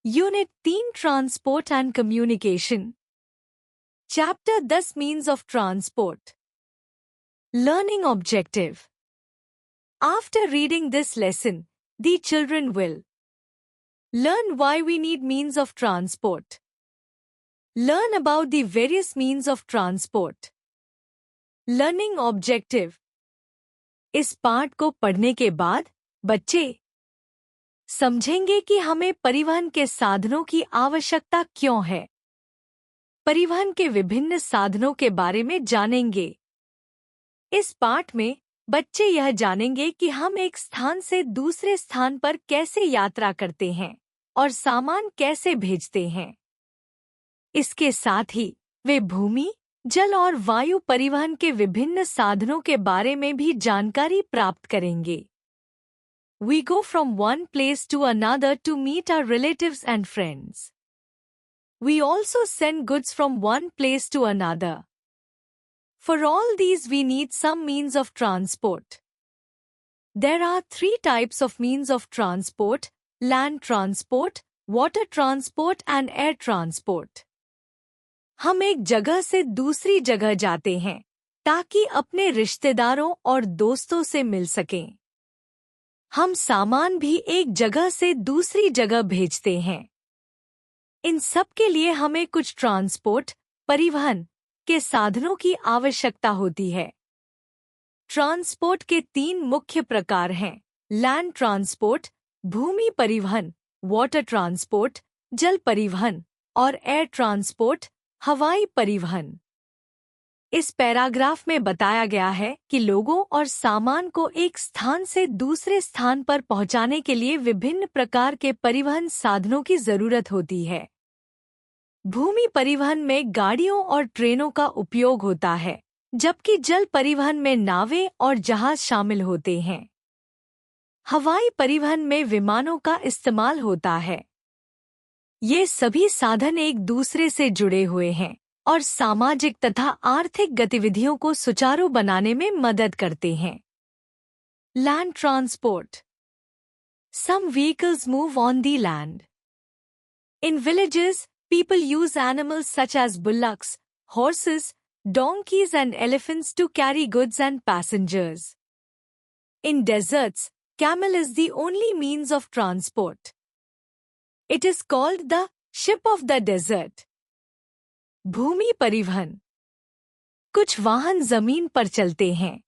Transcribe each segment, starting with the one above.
Unit 3 Transport and Communication. Chapter 10 Means of Transport. Learning Objective. After reading this lesson, the children will learn why we need means of transport. Learn about the various means of transport. Learning Objective. इस पाठ को पढ़ने के बाद बच्चे समझेंगे कि हमें परिवहन के साधनों की आवश्यकता क्यों है। परिवहन के विभिन्न साधनों के बारे में जानेंगे। इस पाठ में बच्चे यह जानेंगे कि हम एक स्थान से दूसरे स्थान पर कैसे यात्रा करते हैं और सामान कैसे भेजते हैं। इसके साथ ही वे भूमि, जल और वायु परिवहन के विभिन्न साधनों के बारे में भी जानकारी प्राप्त करेंगे। We go from one place to another to meet our relatives and friends. We also send goods from one place to another. For all these we need some means of transport. There are 3 types of means of transport: land transport, water transport and air transport. हम एक जगह से दूसरी जगह जाते हैं ताकि अपने रिश्तेदारों और दोस्तों से मिल सकें। हम सामान भी एक जगह से दूसरी जगह भेजते हैं। इन सब के लिए हमें कुछ ट्रांसपोर्ट, परिवहन के साधनों की आवश्यकता होती है। ट्रांसपोर्ट के 3 मुख्य प्रकार हैं: लैंड ट्रांसपोर्ट, भूमि परिवहन, वाटर ट्रांसपोर्ट, जल परिवहन, और एयर ट्रांसपोर्ट, हवाई परिवहन। इस पैराग्राफ में बताया गया है कि लोगों और सामान को एक स्थान से दूसरे स्थान पर पहुंचाने के लिए विभिन्न प्रकार के परिवहन साधनों की जरूरत होती है। भूमि परिवहन में गाड़ियों और ट्रेनों का उपयोग होता है, जबकि जल परिवहन में नावें और जहाज शामिल होते हैं। हवाई परिवहन में विमानों का इस्तेमाल होता है। ये सभी साधन एक दूसरे से जुड़े हुए हैं और सामाजिक तथा आर्थिक गतिविधियों को सुचारू बनाने में मदद करते हैं। Land transport. Some vehicles move on the land. In villages, people use animals such as bullocks, horses, donkeys and elephants to carry goods and passengers. In deserts, camel is the only means of transport. It is called the ship of the desert. भूमि परिवहन. कुछ वाहन जमीन पर चलते हैं।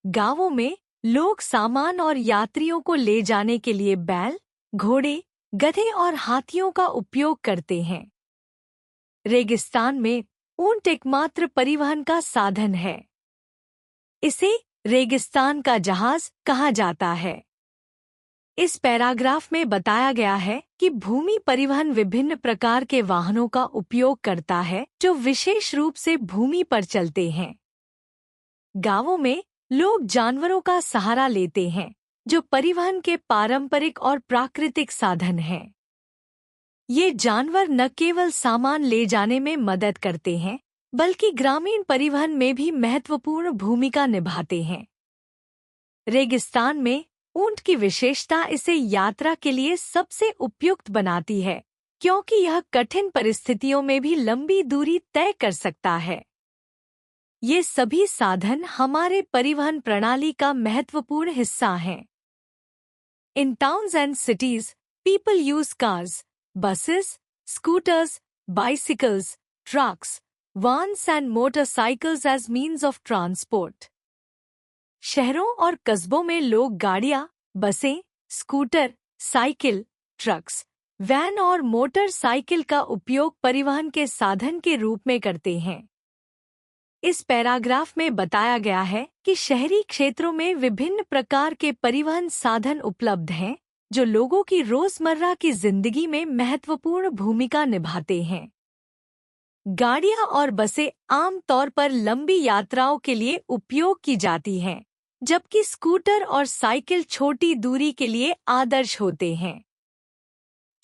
गांवों में लोग सामान और यात्रियों को ले जाने के लिए बैल, घोड़े, गधे और हाथियों का उपयोग करते हैं। रेगिस्तान में ऊंट एकमात्र परिवहन का साधन है। इसे रेगिस्तान का जहाज कहा जाता है। इस पैराग्राफ में बताया गया है कि भूमि परिवहन विभिन्न प्रकार के वाहनों का उपयोग करता है जो विशेष रूप से भूमि पर चलते हैं। गांवों में लोग जानवरों का सहारा लेते हैं, जो परिवहन के पारंपरिक और प्राकृतिक साधन हैं। ये जानवर न केवल सामान ले जाने में मदद करते हैं, बल्कि ग्रामीण परिवहन में भी महत्वपूर्ण भूमिका निभाते हैं। रेगिस्तान में ऊंट की विशेषता इसे यात्रा के लिए सबसे उपयुक्त बनाती है, क्योंकि यह कठिन परिस्थितियों में भी लंबी दूरी तय कर सकता है। ये सभी साधन हमारे परिवहन प्रणाली का महत्वपूर्ण हिस्सा हैं। In towns and cities, people use cars, buses, scooters, bicycles, trucks, vans and motorcycles as means of transport. शहरों और कस्बों में लोग गाड़ियां, बसें, स्कूटर, साइकिल, ट्रक्स, वैन और मोटरसाइकिल का उपयोग परिवहन के साधन के रूप में करते हैं। इस पैराग्राफ में बताया गया है कि शहरी क्षेत्रों में विभिन्न प्रकार के परिवहन साधन उपलब्ध हैं, जो लोगों की रोजमर्रा की जिंदगी में महत्वपूर्ण भूमिका निभाते हैं। गाड़ियां और बसें आम तौर पर लंबी यात्राओं के लिए उपयोग की जाती हैं, जबकि स्कूटर और साइकिल छोटी दूरी के लिए आदर्श होते हैं।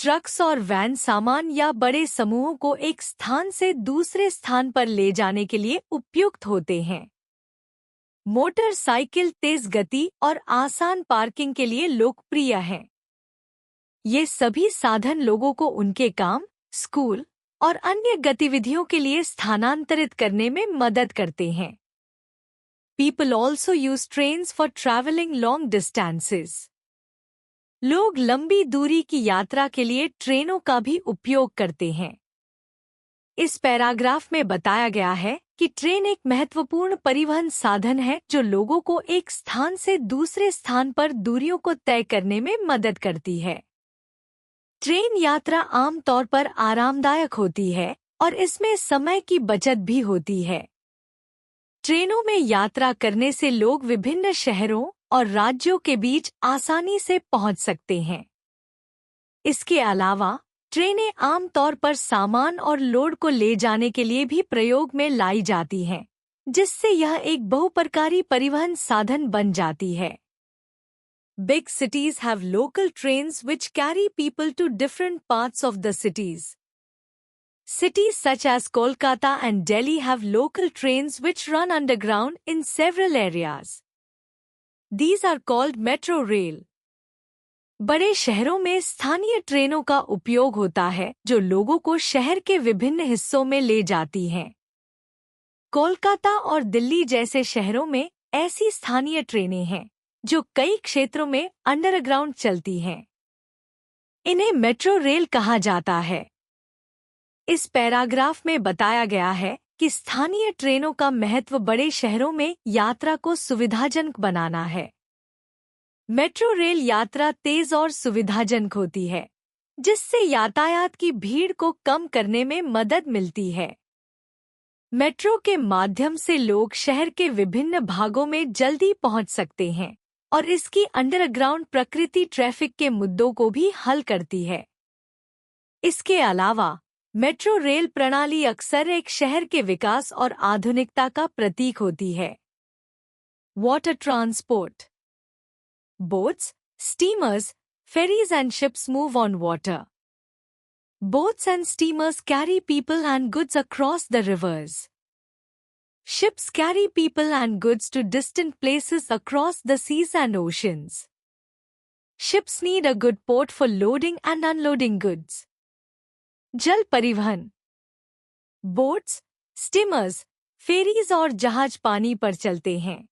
ट्रक्स और वैन सामान या बड़े समूहों को एक स्थान से दूसरे स्थान पर ले जाने के लिए उपयुक्त होते हैं। मोटरसाइकिल तेज गति और आसान पार्किंग के लिए लोकप्रिय है। ये सभी साधन लोगों को उनके काम, स्कूल और अन्य गतिविधियों के लिए स्थानांतरित करने में मदद करते हैं। People also use trains for traveling long distances. लोग लंबी दूरी की यात्रा के लिए ट्रेनों का भी उपयोग करते हैं। इस पैराग्राफ में बताया गया है कि ट्रेन एक महत्वपूर्ण परिवहन साधन है जो लोगों को एक स्थान से दूसरे स्थान पर दूरियों को तय करने में मदद करती है। ट्रेन यात्रा आमतौर पर आरामदायक होती है और इसमें समय की बचत भी होती है। ट्रेनों में यात्रा करने से लोग विभिन्न शहरों और राज्यों के बीच आसानी से पहुंच सकते हैं। इसके अलावा ट्रेनें आमतौर पर सामान और लोड को ले जाने के लिए भी प्रयोग में लाई जाती हैं, जिससे यह एक बहुप्रकारी परिवहन साधन बन जाती है। Big cities have local trains which carry people to different parts of the cities. Cities such as Kolkata and Delhi have local trains which run underground in several areas. These are called metro rail. बड़े शहरों में स्थानीय ट्रेनों का उपयोग होता है जो लोगों को शहर के विभिन्न हिस्सों में ले जाती हैं। कोलकाता और दिल्ली जैसे शहरों में ऐसी स्थानीय ट्रेनें हैं जो कई क्षेत्रों में अंडरग्राउंड चलती हैं। इन्हें मेट्रो रेल कहा जाता है। इस पैराग्राफ में बताया गया है कि स्थानीय ट्रेनों का महत्व बड़े शहरों में यात्रा को सुविधाजनक बनाना है। मेट्रो रेल यात्रा तेज और सुविधाजनक होती है, जिससे यातायात की भीड़ को कम करने में मदद मिलती है। मेट्रो के माध्यम से लोग शहर के विभिन्न भागों में जल्दी पहुंच सकते हैं और इसकी अंडरग्राउंड प्रकृति ट्रैफिक के मुद्दों को भी हल करती है। इसके अलावा मेट्रो रेल प्रणाली अक्सर एक शहर के विकास और आधुनिकता का प्रतीक होती है। Water transport. Boats, steamers, ferries and ships move on water. Boats and steamers carry people and goods across the rivers. Ships carry people and goods to distant places across the seas and oceans. Ships need a good port for loading and unloading goods. जल परिवहन। Boats, steamers, fairies और जहाज पानी पर चलते हैं।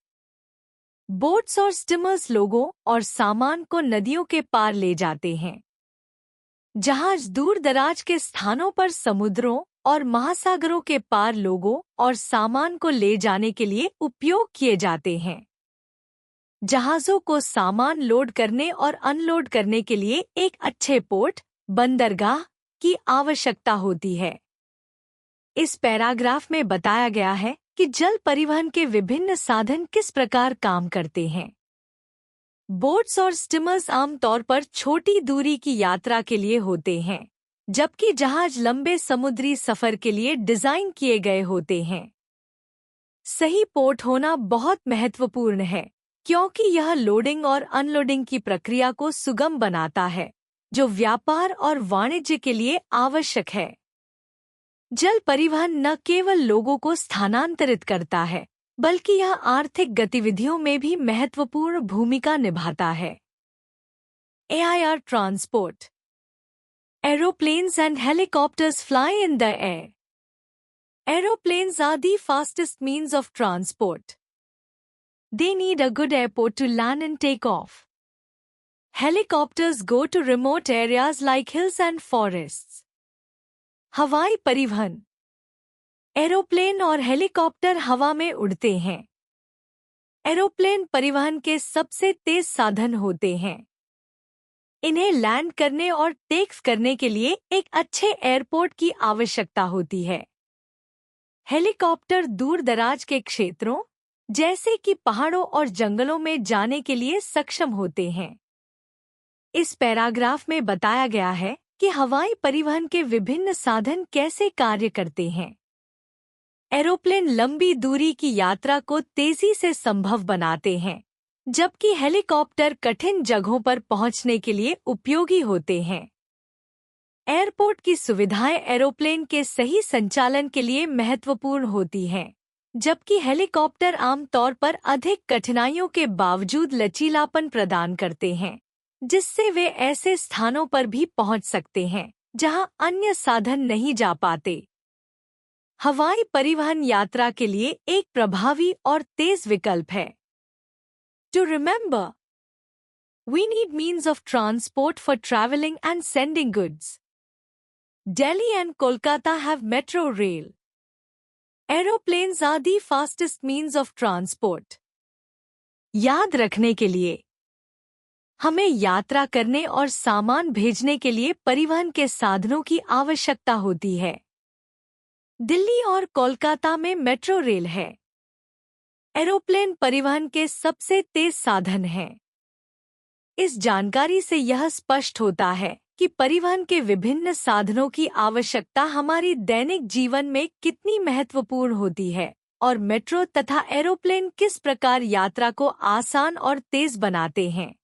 Boats और steamers लोगों और सामान को नदियों के पार ले जाते हैं। जहाज दूर दराज के स्थानों पर समुद्रों और महासागरों के पार लोगों और सामान को ले जाने के लिए उपयोग किए जाते हैं। जहाज़ों को सामान लोड करने और अनलोड करने के लिए एक अच्छे पोर्ट, बंदरगाह की आवश्यकता होती है। इस पैराग्राफ में बताया गया है कि जल परिवहन के विभिन्न साधन किस प्रकार काम करते हैं। बोट्स और स्टीमर्स आमतौर पर छोटी दूरी की यात्रा के लिए होते हैं, जबकि जहाज लंबे समुद्री सफर के लिए डिजाइन किए गए होते हैं। सही पोर्ट होना बहुत महत्वपूर्ण है, क्योंकि यह लोडिंग और अनलोडिंग की प्रक्रिया को सुगम बनाता है, जो व्यापार और वाणिज्य के लिए आवश्यक है। जल परिवहन न केवल लोगों को स्थानांतरित करता है, बल्कि यह आर्थिक गतिविधियों में भी महत्वपूर्ण भूमिका निभाता है। Air transport. Aeroplanes and helicopters fly in the air. Aeroplanes are the fastest means of transport. They need a good airport to land and take off. Helicopters go to remote areas like hills and forests. हवाई परिवहन। Aeroplane और helicopter हवा में उड़ते हैं। Aeroplane परिवहन के सबसे तेज साधन होते हैं। इन्हें लैंड करने और टेक करने के लिए एक अच्छे एयरपोर्ट की आवश्यकता होती है। हेलीकॉप्टर दूर दराज के क्षेत्रों, जैसे कि पहाड़ों और जंगलों में जाने के लिए सक्षम होते हैं। इस पैराग्राफ में बताया गया है कि हवाई परिवहन के विभिन्न साधन कैसे कार्य करते हैं। एरोप्लेन लंबी दूरी की यात्रा को तेजी से संभव बनाते हैं, जबकि हेलीकॉप्टर कठिन जगहों पर पहुंचने के लिए उपयोगी होते हैं। एयरपोर्ट की सुविधाएं एरोप्लेन के सही संचालन के लिए महत्वपूर्ण होती हैं, जबकि हेलीकॉप्टर आमतौर पर अधिक कठिनाइयों के बावजूद लचीलापन प्रदान करते हैं, जिससे वे ऐसे स्थानों पर भी पहुंच सकते हैं जहां अन्य साधन नहीं जा पाते। हवाई परिवहन यात्रा के लिए एक प्रभावी और तेज विकल्प है। To remember, we need means of transport for traveling and sending goods. Delhi and Kolkata have metro rail. Aeroplanes are the fastest means of transport. याद रखने के लिए, हमें यात्रा करने और सामान भेजने के लिए परिवहन के साधनों की आवश्यकता होती है। दिल्ली और कोलकाता में मेट्रो रेल है। एरोप्लेन परिवहन के सबसे तेज साधन हैं। इस जानकारी से यह स्पष्ट होता है कि परिवहन के विभिन्न साधनों की आवश्यकता हमारी दैनिक जीवन में कितनी महत्वपूर्ण होती है और मेट्रो तथा एरोप्लेन किस प्रकार यात्रा को आसान और तेज बनाते हैं।